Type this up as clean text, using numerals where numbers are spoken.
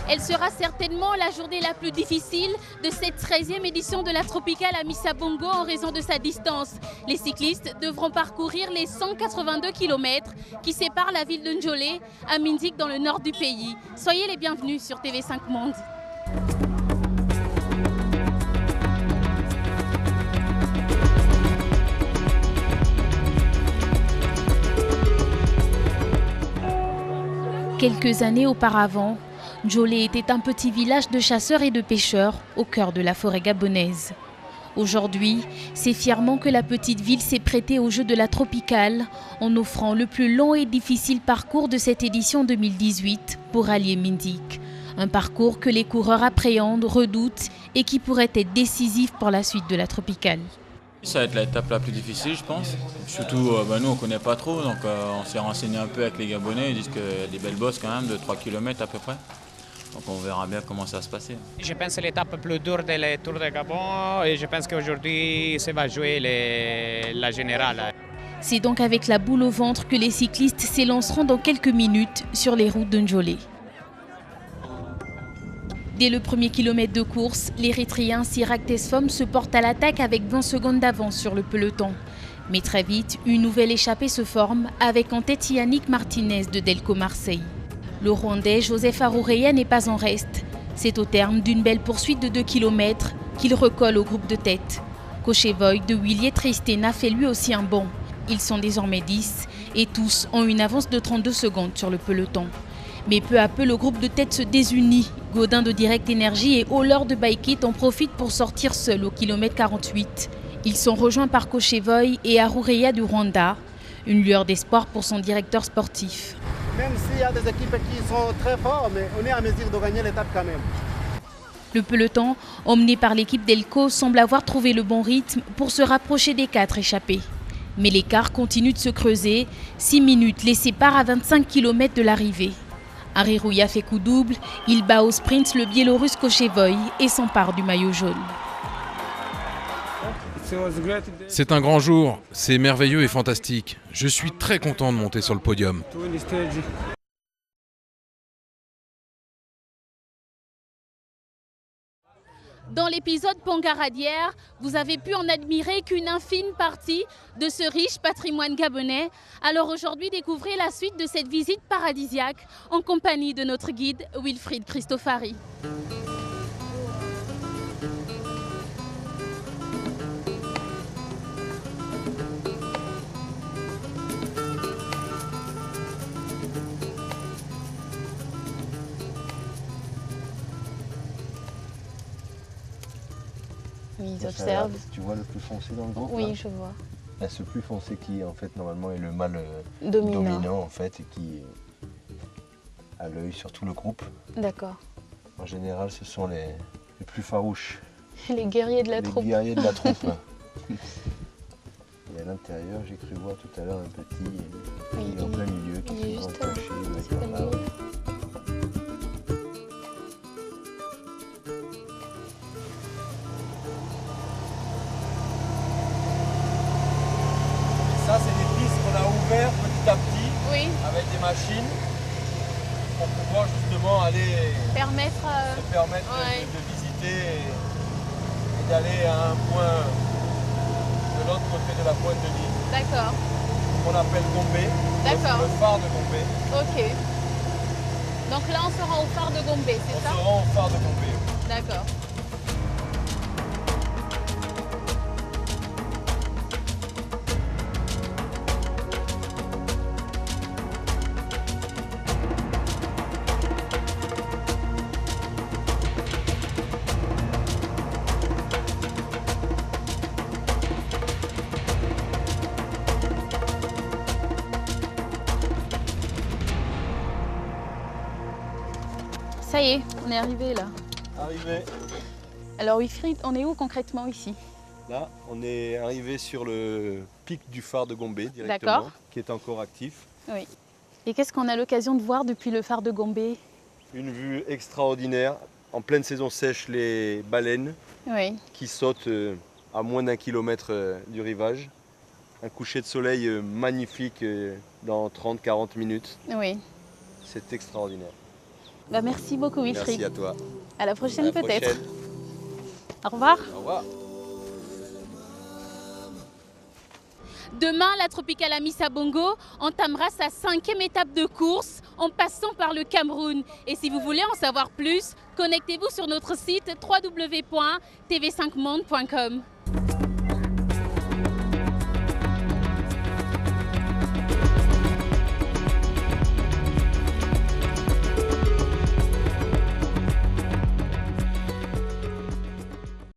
Elle sera certainement la journée la plus difficile de cette 13e édition de la Tropicale à Missa Bongo en raison de sa distance. Les cyclistes devront parcourir les 182 km qui séparent la ville de Njolé à Mindik dans le nord du pays. Soyez les bienvenus sur TV5 Monde. Quelques années auparavant, Njolé était un petit village de chasseurs et de pêcheurs au cœur de la forêt gabonaise. Aujourd'hui, c'est fièrement que la petite ville s'est prêtée au jeu de la Tropicale en offrant le plus long et difficile parcours de cette édition 2018 pour allier Mindik. Un parcours que les coureurs appréhendent, redoutent et qui pourrait être décisif pour la suite de la Tropicale. Ça va être l'étape la plus difficile, je pense. Surtout, nous, on ne connaît pas trop, donc on s'est renseigné un peu avec les Gabonais. Ils disent qu'il y a des belles bosses quand même, de 3 km à peu près. Donc on verra bien comment ça va se passer. Je pense que c'est l'étape plus dure de Tour de Gabon et je pense qu'aujourd'hui, ça va jouer la générale. C'est donc avec la boule au ventre que les cyclistes s'élanceront dans quelques minutes sur les routes de Njolé. Dès le premier kilomètre de course, l'Érythréen Sirak Tesfom se porte à l'attaque avec 20 secondes d'avance sur le peloton. Mais très vite, une nouvelle échappée se forme avec en tête Yannick Martinez de Delco Marseille. Le Rwandais Joseph Aroureya n'est pas en reste. C'est au terme d'une belle poursuite de 2 km qu'il recolle au groupe de tête. Kochevoy de Willier Tristena fait lui aussi un bond. Ils sont désormais 10 et tous ont une avance de 32 secondes sur le peloton. Mais peu à peu, le groupe de tête se désunit. Godin de Direct Energy et Oller de Bike It en profitent pour sortir seuls au kilomètre 48. Ils sont rejoints par Kochevoy et Aroureya du Rwanda. Une lueur d'espoir pour son directeur sportif. Même s'il y a des équipes qui sont très fortes, mais on est à mesure de gagner l'étape quand même. Le peloton, emmené par l'équipe Delco, semble avoir trouvé le bon rythme pour se rapprocher des 4 échappés. Mais l'écart continue de se creuser. 6 minutes les séparent à 25 km de l'arrivée. Arirouya fait coup double, il bat au sprint le Biélorusse Kochevoy et s'empare du maillot jaune. C'est un grand jour, c'est merveilleux et fantastique. Je suis très content de monter sur le podium. Dans l'épisode Pongara d'hier, vous avez pu en admirer qu'une infime partie de ce riche patrimoine gabonais. Alors aujourd'hui, découvrez la suite de cette visite paradisiaque en compagnie de notre guide Wilfried Christofari. Oui, ils observent. Tu vois le plus foncé dans le groupe? Oui, là, je vois. là, ce plus foncé qui en fait normalement est le mâle Dominant en fait et qui a l'œil sur tout le groupe. D'accord. En général, ce sont les plus farouches. Les guerriers de la troupe. Les guerriers de la troupe. Et à l'intérieur, j'ai cru voir tout à l'heure un petit qui est en plein milieu, qui est souvent caché. Ça, c'est des pistes qu'on a ouvertes petit à petit avec des machines pour pouvoir justement aller se permettre de visiter et d'aller à un point de l'autre côté de la pointe de l'île. D'accord. Qu'on appelle Gombe. D'accord. Le phare de Gombe. Ok. Donc là, on sera au phare de Gombe, c'est ça? On sera au phare de Gombe. D'accord. Ça y est, on est arrivé là. Arrivé. Alors Wilfried, on est où concrètement ici? Là, on est arrivé sur le pic du phare de Gombe directement, qui est encore actif. Oui. Et qu'est-ce qu'on a l'occasion de voir depuis le phare de Gombe? Une vue extraordinaire. En pleine saison sèche, les baleines qui sautent à moins d'1 kilomètre du rivage. Un coucher de soleil magnifique dans 30-40 minutes. Oui. C'est extraordinaire. Bah, merci beaucoup Wilfried. Merci à toi. À la prochaine peut-être. Au revoir. Au revoir. Demain, la Tropicala Missa Bongo entamera sa 5e étape de course en passant par le Cameroun. Et si vous voulez en savoir plus, connectez-vous sur notre site www.tv5monde.com.